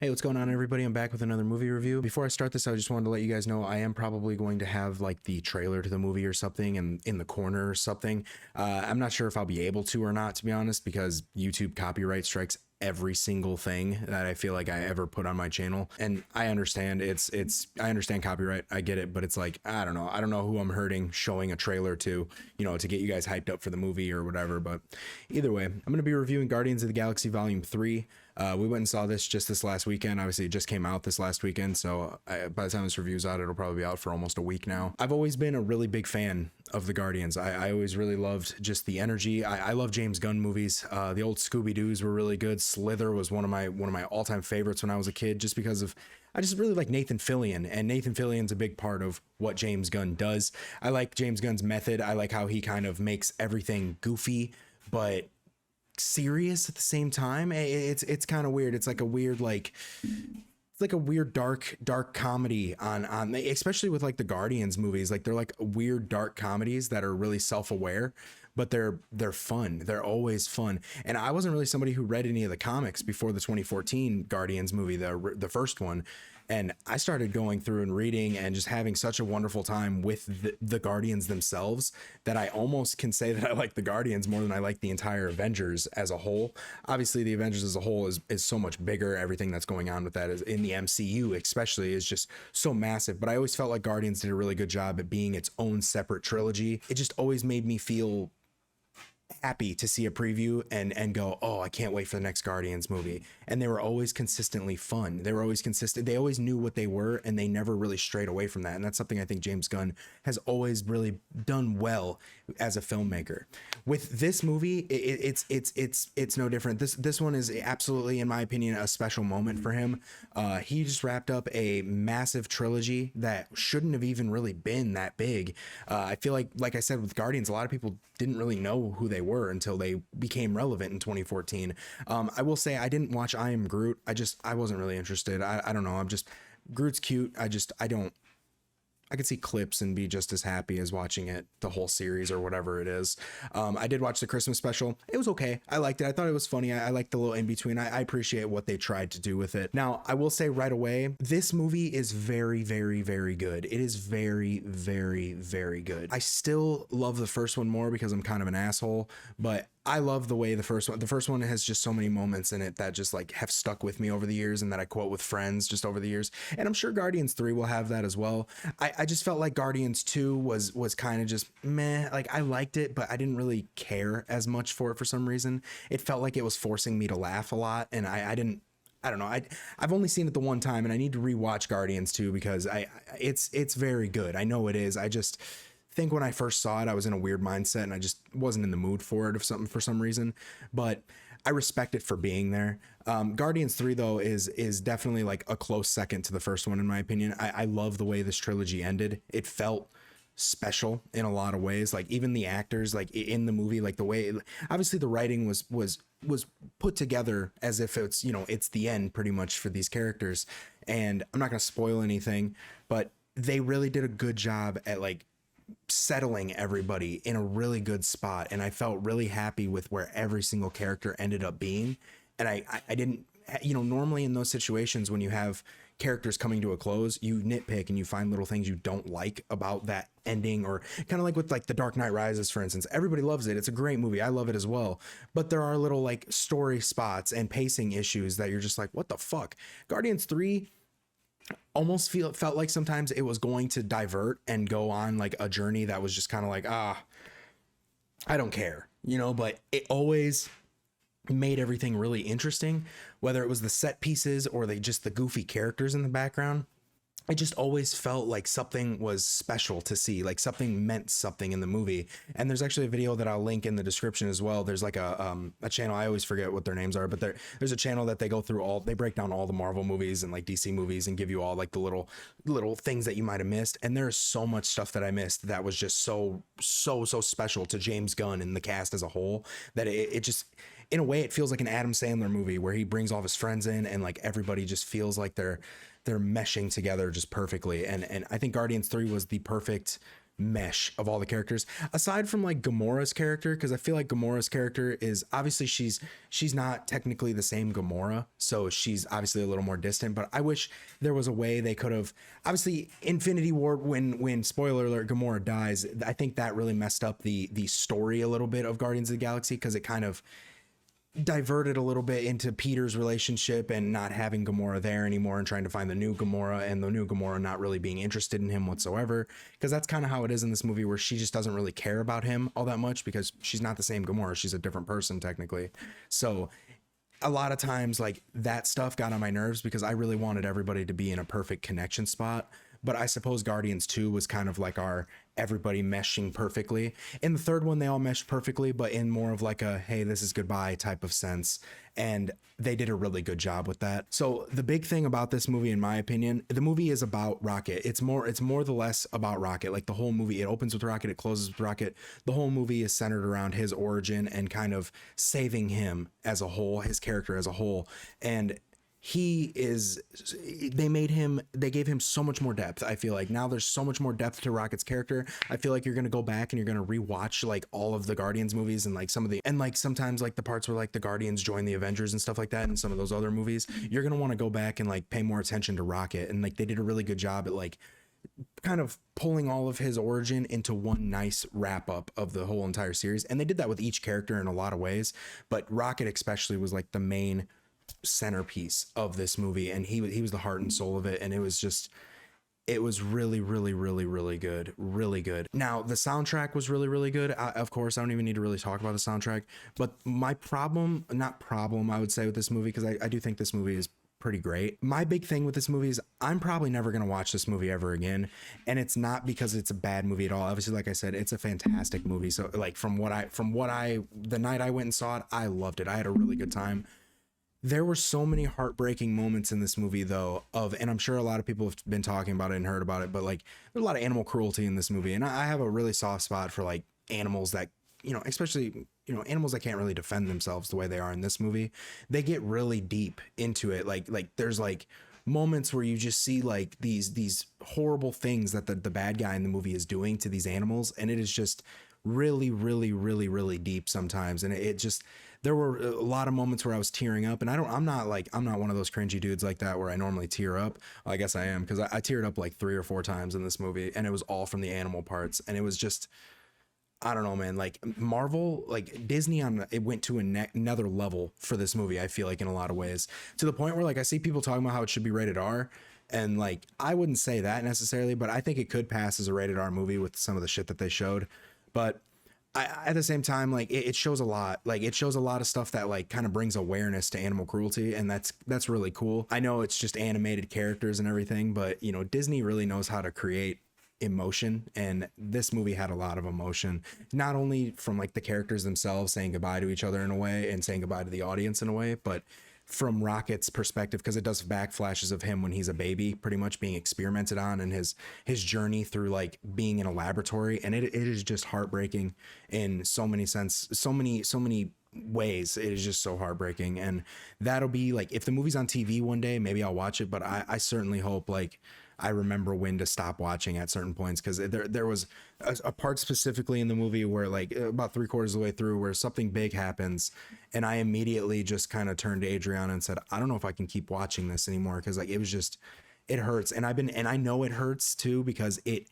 Hey, what's going on, everybody? I'm back with another movie review. Before I start this, I just wanted to let you guys know I am probably going to have like the trailer to the movie or something and in the corner or something. I'm not sure if I'll be able to or not, to be honest, because YouTube copyright strikes every single thing that I feel like I ever put on my channel. And I understand I understand copyright. I get it, but it's like, I don't know. I don't know who I'm hurting showing a trailer to, to get you guys hyped up for the movie or whatever. But either way, I'm going to be reviewing Guardians of the Galaxy Volume 3. We went and saw this just this last weekend. Obviously, it just came out this last weekend, so by the time this review's out, it'll probably be out for almost a week now. I've always been a really big fan of the Guardians. I always really loved just the energy. I love James Gunn movies. The old Scooby-Doos were really good. Slither was one of my all-time favorites when I was a kid, just because of I just really like Nathan Fillion, and Nathan Fillion's a big part of what James Gunn does. I like James Gunn's method. I like how he kind of makes everything goofy, but serious at the same time. It's kind of weird. It's like a weird it's like a weird dark comedy on especially with like the Guardians movies. Like they're like weird dark comedies that are really self-aware, but they're fun. They're always fun. And I wasn't really somebody who read any of the comics before the 2014 Guardians movie, the first one. And I started going through and reading and just having such a wonderful time with the Guardians themselves that I almost can say that I like the Guardians more than I like the entire Avengers as a whole. Obviously, the Avengers as a whole is so much bigger. Everything that's going on with that is in the MCU, especially, is just so massive. But I always felt like Guardians did a really good job at being its own separate trilogy. It just always made me feel happy to see a preview and go, oh, I can't wait for the next Guardians movie. And they were always consistently fun. They were always consistent. They always knew what they were, and they never really strayed away from that. And that's something I think James Gunn has always really done well as a filmmaker. With this movie, it's no different. This one is absolutely, in my opinion, a special moment for him. He just wrapped up a massive trilogy that shouldn't have even really been that big. I feel like I said with Guardians, a lot of people didn't really know who they were until they became relevant in 2014. I will say I didn't watch I Am Groot. I wasn't really interested. I don't know. Groot's cute. I could see clips and be just as happy as watching it, the whole series or whatever it is. I did watch the Christmas special. It was okay. I liked it. I thought it was funny. I liked the little in between. I appreciate what they tried to do with it. Now, I will say right away, this movie is very, very, very good. It is very, very, very good. I still love the first one more because I'm kind of an asshole, but I love the way the first one has just so many moments in it that just like have stuck with me over the years and that I quote with friends just over the years. And I'm sure Guardians 3 will have that as well. I just felt like Guardians 2 was kind of just meh. Like I liked it, but I didn't really care as much for it for some reason. It felt like it was forcing me to laugh a lot, and I don't know. I've only seen it the one time, and I need to rewatch Guardians 2 because it's very good. I know it is. I just think when I first saw it, I was in a weird mindset and I just wasn't in the mood for it for some reason, but I respect it for being there. Guardians 3 though is definitely like a close second to the first one in my opinion. I love the way this trilogy ended. It felt special in a lot of ways. Like even the actors, like in the movie, like the way, obviously the writing was put together as if it's, it's the end pretty much for these characters. And I'm not going to spoil anything, but they really did a good job at like settling everybody in a really good spot, and I felt really happy with where every single character ended up being. And I didn't, normally in those situations when you have characters coming to a close, you nitpick and you find little things you don't like about that ending, or kind of like with like The Dark Knight Rises, for instance. Everybody loves it. It's a great movie. I love it as well. But there are little like story spots and pacing issues that you're just like, what the fuck? Guardians 3 almost felt like sometimes it was going to divert and go on like a journey that was just kind of like, I don't care, but it always made everything really interesting, whether it was the set pieces or just the goofy characters in the background. It just always felt like something was special to see, like something meant something in the movie. And there's actually a video that I'll link in the description as well. There's like a channel, I always forget what their names are, but there's a channel that they go through they break down all the Marvel movies and like DC movies and give you all like the little things that you might have missed. And there's so much stuff that I missed that was just so special to James Gunn and the cast as a whole, that it just, in a way, it feels like an Adam Sandler movie where he brings all of his friends in and like everybody just feels like they're meshing together just perfectly. And I think Guardians 3 was the perfect mesh of all the characters, aside from like Gamora's character, because I feel like Gamora's character is obviously she's not technically the same Gamora, so she's obviously a little more distant, but I wish there was a way they could have, obviously Infinity War, when spoiler alert, Gamora dies, I think that really messed up the story a little bit of Guardians of the Galaxy, because it kind of diverted a little bit into Peter's relationship and not having Gamora there anymore and trying to find the new Gamora, and the new Gamora not really being interested in him whatsoever, because that's kind of how it is in this movie, where she just doesn't really care about him all that much because she's not the same Gamora. She's a different person technically. So a lot of times like that stuff got on my nerves because I really wanted everybody to be in a perfect connection spot. But I suppose Guardians 2 was kind of like our everybody meshing perfectly. In the third one, they all meshed perfectly, but in more of like a, hey, this is goodbye type of sense. And they did a really good job with that. So the big thing about this movie, in my opinion, the movie is about Rocket. It's more the less about Rocket. Like the whole movie, it opens with Rocket, it closes with Rocket. The whole movie is centered around his origin and kind of saving him as a whole, his character as a whole. And they gave him so much more depth. I feel like now there's so much more depth to Rocket's character. I feel like you're going to go back and you're going to rewatch like all of the Guardians movies and like sometimes like the parts where like the Guardians join the Avengers and stuff like that, and some of those other movies, you're going to want to go back and like pay more attention to Rocket. And like they did a really good job at like kind of pulling all of his origin into one nice wrap up of the whole entire series. And they did that with each character in a lot of ways, but Rocket especially was like the main centerpiece of this movie, and he was the heart and soul of it, and it was really good. Now the soundtrack was really good. Of course I don't even need to really talk about the soundtrack, but my not problem I would say with this movie, because I do think this movie is pretty great. My big thing with this movie is I'm probably never going to watch this movie ever again, and it's not because it's a bad movie at all. Obviously, like I said, it's a fantastic movie. So like from what I the night I went and saw it, I loved it. I had a really good time. There were so many heartbreaking moments in this movie though, and I'm sure a lot of people have been talking about it and heard about it, but like there's a lot of animal cruelty in this movie, and I have a really soft spot for like animals that, especially, animals that can't really defend themselves the way they are in this movie. They get really deep into it. Like there's like moments where you just see like these horrible things that the bad guy in the movie is doing to these animals, and it is just really deep sometimes. And it just, there were a lot of moments where I was tearing up, and I'm not one of those cringy dudes like that where I normally tear up. Well, I guess I am, because I teared up like 3 or 4 times in this movie, and it was all from the animal parts. And it was just, I don't know, man, like Marvel, like Disney, it went to another level for this movie. I feel like in a lot of ways, to the point where like I see people talking about how it should be rated R. And like, I wouldn't say that necessarily, but I think it could pass as a rated R movie with some of the shit that they showed. But at the same time, like it shows a lot. Like it shows a lot of stuff that like kind of brings awareness to animal cruelty, and that's really cool. I know it's just animated characters and everything, but Disney really knows how to create emotion, and this movie had a lot of emotion, not only from like the characters themselves saying goodbye to each other in a way and saying goodbye to the audience in a way, but from Rocket's perspective, because it does backflashes of him when he's a baby pretty much being experimented on, and his journey through like being in a laboratory. And it is just heartbreaking in so many ways. It is just so heartbreaking. And that'll be like, if the movie's on TV one day, maybe I'll watch it, but I certainly hope like I remember when to stop watching at certain points, because there was a part specifically in the movie where like about 3/4 of the way through where something big happens, and I immediately just kind of turned to Adriana and said, I don't know if I can keep watching this anymore, because like it hurts, and I know it hurts too, because it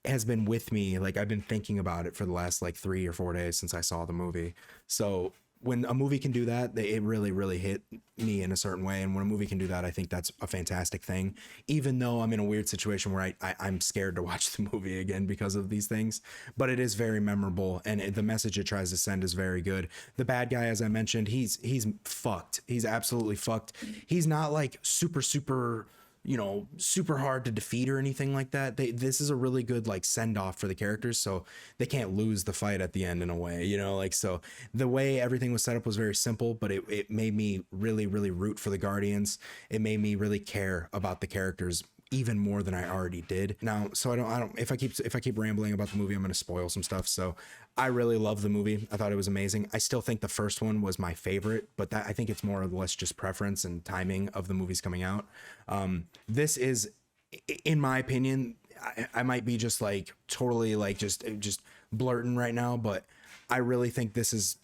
has been with me. Like I've been thinking about it for the last like 3 or 4 days since I saw the movie. So when a movie can do that, it really hit me in a certain way. And when a movie can do that, I think that's a fantastic thing, even though I'm in a weird situation where I'm scared to watch the movie again because of these things. But it is very memorable, and the message it tries to send is very good. The bad guy, as I mentioned, he's fucked. He's absolutely fucked. He's not like super super hard to defeat or anything like that. This is a really good like send off for the characters, so they can't lose the fight at the end in a way, like, so the way everything was set up was very simple, but it made me really root for the Guardians. It made me really care about the characters even more than I already did. Now, so I don't if I keep rambling about the movie, I'm going to spoil some stuff. So I really love the movie. I thought it was amazing. I still think the first one was my favorite, but I think it's more or less just preference and timing of the movies coming out. This is, in my opinion, I might be just like totally like just blurting right now, but I really think this is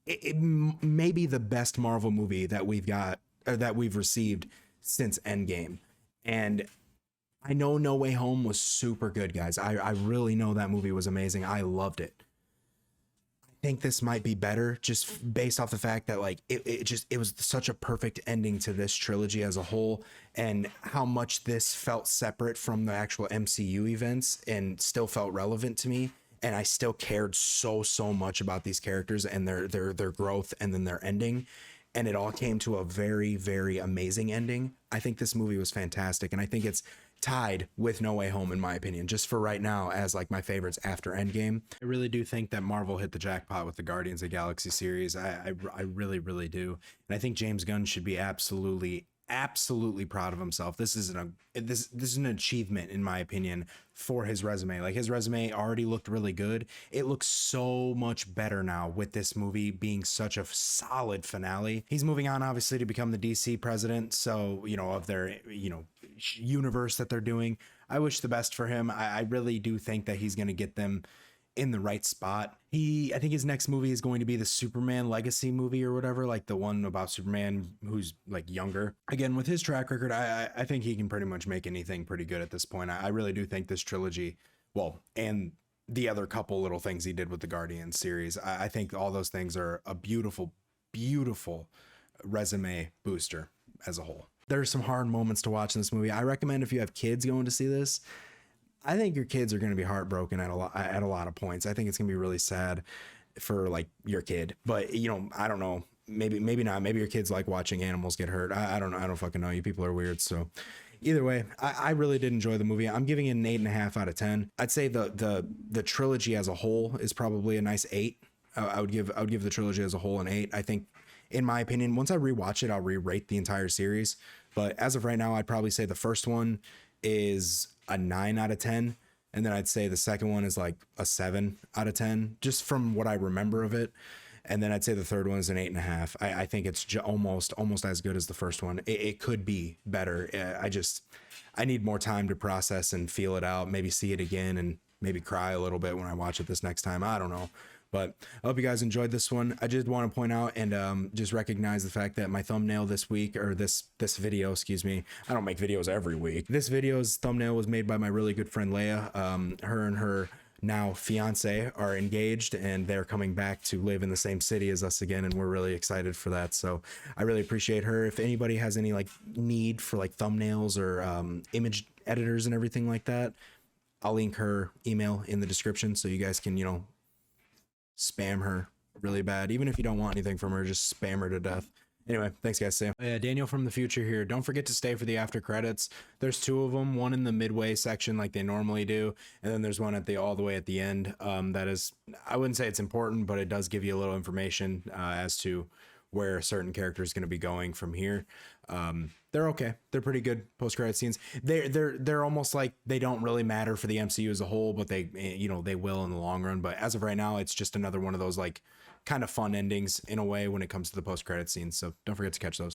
maybe the best Marvel movie that we've got or that we've received since Endgame. And I know No Way Home was super good, guys. I really know that movie was amazing. I loved it. I think this might be better just based off the fact that like it was such a perfect ending to this trilogy as a whole, and how much this felt separate from the actual MCU events and still felt relevant to me, and I still cared so much about these characters and their growth and then their ending, and it all came to a very amazing ending. I think this movie was fantastic, and I think it's tied with No Way Home in my opinion, just for right now as like my favorites after Endgame. I really do think that Marvel hit the jackpot with the Guardians of the Galaxy series. I really do, and I think James Gunn should be absolutely proud of himself. This is this is an achievement in my opinion for his resume. Like, his resume already looked really good. It looks so much better now with this movie being such a solid finale. He's moving on obviously to become the DC president, so you know, of their universe that they're doing. I wish the best for him. I really do think that he's going to get them in the right spot. I think his next movie is going to be the Superman legacy movie or whatever, like the one about Superman who's like younger. Again, with his track record, I think he can pretty much make anything pretty good at this point. I really do think this trilogy, well, and the other couple little things he did with the Guardians series, I think all those things are a beautiful resume booster as a whole. There's some hard moments to watch in this movie. I recommend if you have kids going to see this, I think your kids are going to be heartbroken at a lot of points. I think it's going to be really sad for like your kid, but you know, I don't know, maybe not. Maybe your kids like watching animals get hurt. I don't know. I don't fucking know. You people are weird. So either way, I really did enjoy the movie. I'm giving it an 8.5 out of 10. I'd say the trilogy as a whole is probably a nice 8. I would give the trilogy as a whole an 8. I think, in my opinion, once I rewatch it, I'll re-rate the entire series. But as of right now, I'd probably say the first one is a 9 out of 10. And then I'd say the second one is like a 7 out of 10, just from what I remember of it. And then I'd say the third one is an 8.5. I think it's almost as good as the first one. It could be better. I need more time to process and feel it out, maybe see it again and maybe cry a little bit when I watch it this next time. I don't know. But I hope you guys enjoyed this one. I just want to point out and just recognize the fact that my thumbnail this week, or this video, excuse me, I don't make videos every week. This video's thumbnail was made by my really good friend Leah. Her and her now fiance are engaged, and they're coming back to live in the same city as us again, and we're really excited for that. So I really appreciate her. If anybody has any like need for like thumbnails or image editors and everything like that, I'll link her email in the description so you guys can, you know, spam her really bad. Even if you don't want anything from her, just spam her to death. Anyway, thanks guys. See ya. Yeah, Daniel from the future here. Don't forget to stay for the after credits. There's 2 of them, one in the midway section like they normally do, and then there's one at the all the way at the end. That is, I wouldn't say it's important, but it does give you a little information as to where a certain character is going to be going from here. They're okay. They're pretty good post-credit scenes. They're almost like they don't really matter for the MCU as a whole, but they, you know, they will in the long run. But as of right now, it's just another one of those like kind of fun endings in a way when it comes to the post-credit scenes. So don't forget to catch those.